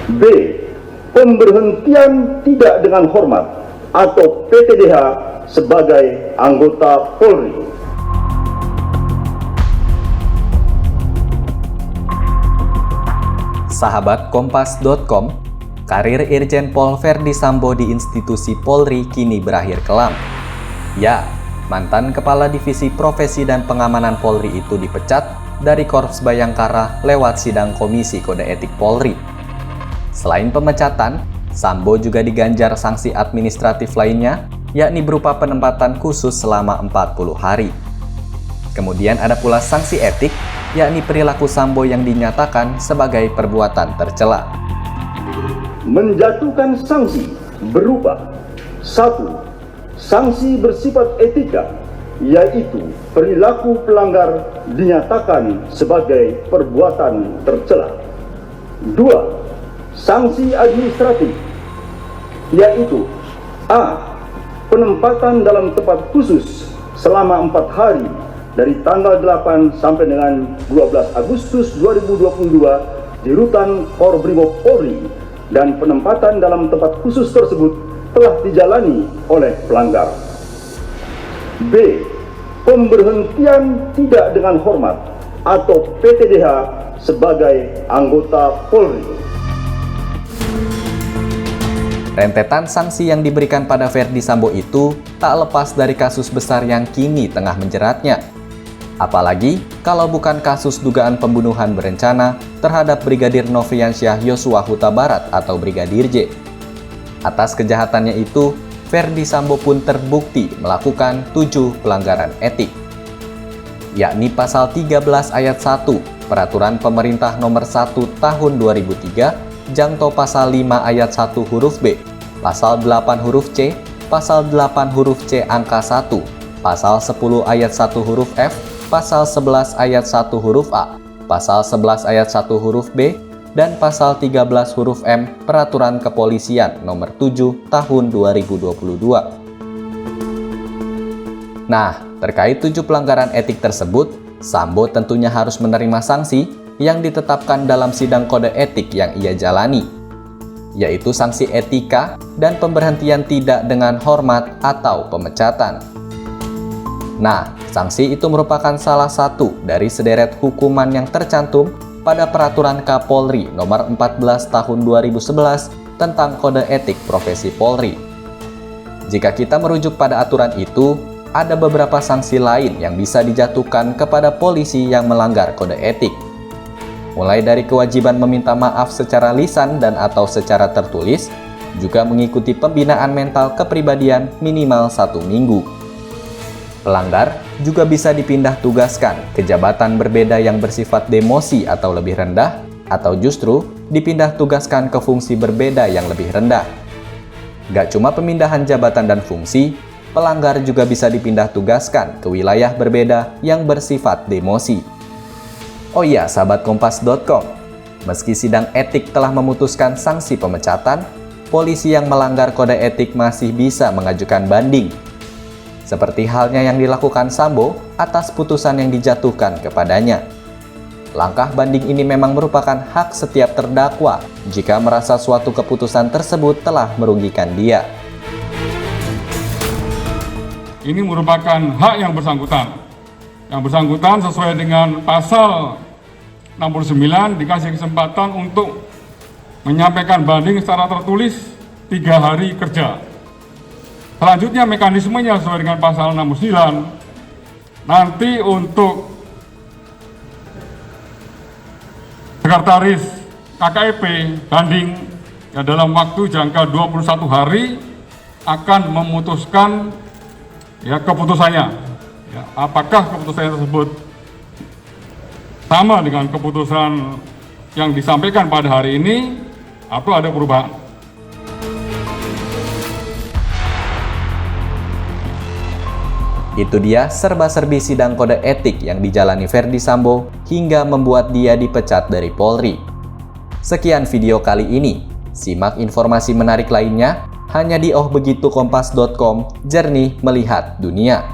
B. Pemberhentian tidak dengan hormat atau PTDH sebagai anggota Polri. Sahabat Kompas.com, karir Irjen Pol Verdi Sambo di institusi Polri kini berakhir kelam. Ya, mantan Kepala Divisi Profesi dan Pengamanan Polri itu dipecat dari Korps Bayangkara lewat sidang Komisi Kode Etik Polri. Selain pemecatan, Sambo juga diganjar sanksi administratif lainnya, yakni berupa penempatan khusus selama 40 hari. Kemudian ada pula sanksi etik, yakni perilaku Sambo yang dinyatakan sebagai perbuatan tercela. Menjatuhkan sanksi berupa 1. Sanksi bersifat etika, yaitu perilaku pelanggar dinyatakan sebagai perbuatan tercela. 2. Sanksi administratif, yaitu A. Penempatan dalam tempat khusus selama 4 hari dari tanggal 8 sampai dengan 12 Agustus 2022 di Rutan Korbrimob Polri, dan penempatan dalam tempat khusus tersebut telah dijalani oleh pelanggar. B. Pemberhentian tidak dengan hormat atau PTDH sebagai anggota Polri. Rentetan sanksi yang diberikan pada Verdi Sambo itu tak lepas dari kasus besar yang kini tengah menjeratnya. Apalagi kalau bukan kasus dugaan pembunuhan berencana terhadap Brigadir Nofriansyah Yosua Huta Barat atau Brigadir J. Atas kejahatannya itu, Verdi Sambo pun terbukti melakukan 7 pelanggaran etik, yakni pasal 13 ayat 1 Peraturan Pemerintah Nomor 1 Tahun 2003, jangto pasal 5 ayat 1 huruf B, pasal 8 huruf C, pasal 8 huruf C angka 1, pasal 10 ayat 1 huruf F, pasal 11 ayat 1 huruf A, pasal 11 ayat 1 huruf B, dan pasal 13 huruf M Peraturan Kepolisian Nomor 7 Tahun 2022. Nah, terkait 7 pelanggaran etik tersebut, Sambo tentunya harus menerima sanksi yang ditetapkan dalam sidang kode etik yang ia jalani, yaitu sanksi etika dan pemberhentian tidak dengan hormat atau pemecatan. Nah, sanksi itu merupakan salah satu dari sederet hukuman yang tercantum pada Peraturan Kapolri Nomor 14 Tahun 2011 tentang Kode Etik Profesi Polri. Jika kita merujuk pada aturan itu, ada beberapa sanksi lain yang bisa dijatuhkan kepada polisi yang melanggar kode etik. Mulai dari kewajiban meminta maaf secara lisan dan atau secara tertulis, juga mengikuti pembinaan mental kepribadian minimal 1 minggu. Pelanggar juga bisa dipindah tugaskan ke jabatan berbeda yang bersifat demosi atau lebih rendah, atau justru dipindah tugaskan ke fungsi berbeda yang lebih rendah. Gak cuma pemindahan jabatan dan fungsi, pelanggar juga bisa dipindah tugaskan ke wilayah berbeda yang bersifat demosi. Oh iya, sahabat Kompas.com, meski sidang etik telah memutuskan sanksi pemecatan, polisi yang melanggar kode etik masih bisa mengajukan banding. Seperti halnya yang dilakukan Sambo atas putusan yang dijatuhkan kepadanya. Langkah banding ini memang merupakan hak setiap terdakwa jika merasa suatu keputusan tersebut telah merugikan dia. Ini merupakan hak yang bersangkutan. Yang bersangkutan sesuai dengan pasal 69 dikasih kesempatan untuk menyampaikan banding secara tertulis 3 hari kerja. Selanjutnya mekanismenya sesuai dengan pasal 69, nanti untuk sekretaris KKEP banding ya dalam waktu jangka 21 hari akan memutuskan ya keputusannya. Ya, apakah keputusannya tersebut sama dengan keputusan yang disampaikan pada hari ini atau ada perubahan? Itu dia serba-serbi sidang kode etik yang dijalani Verdi Sambo hingga membuat dia dipecat dari Polri. Sekian video kali ini. Simak informasi menarik lainnya hanya di ohbegitukompas.com, jernih melihat dunia.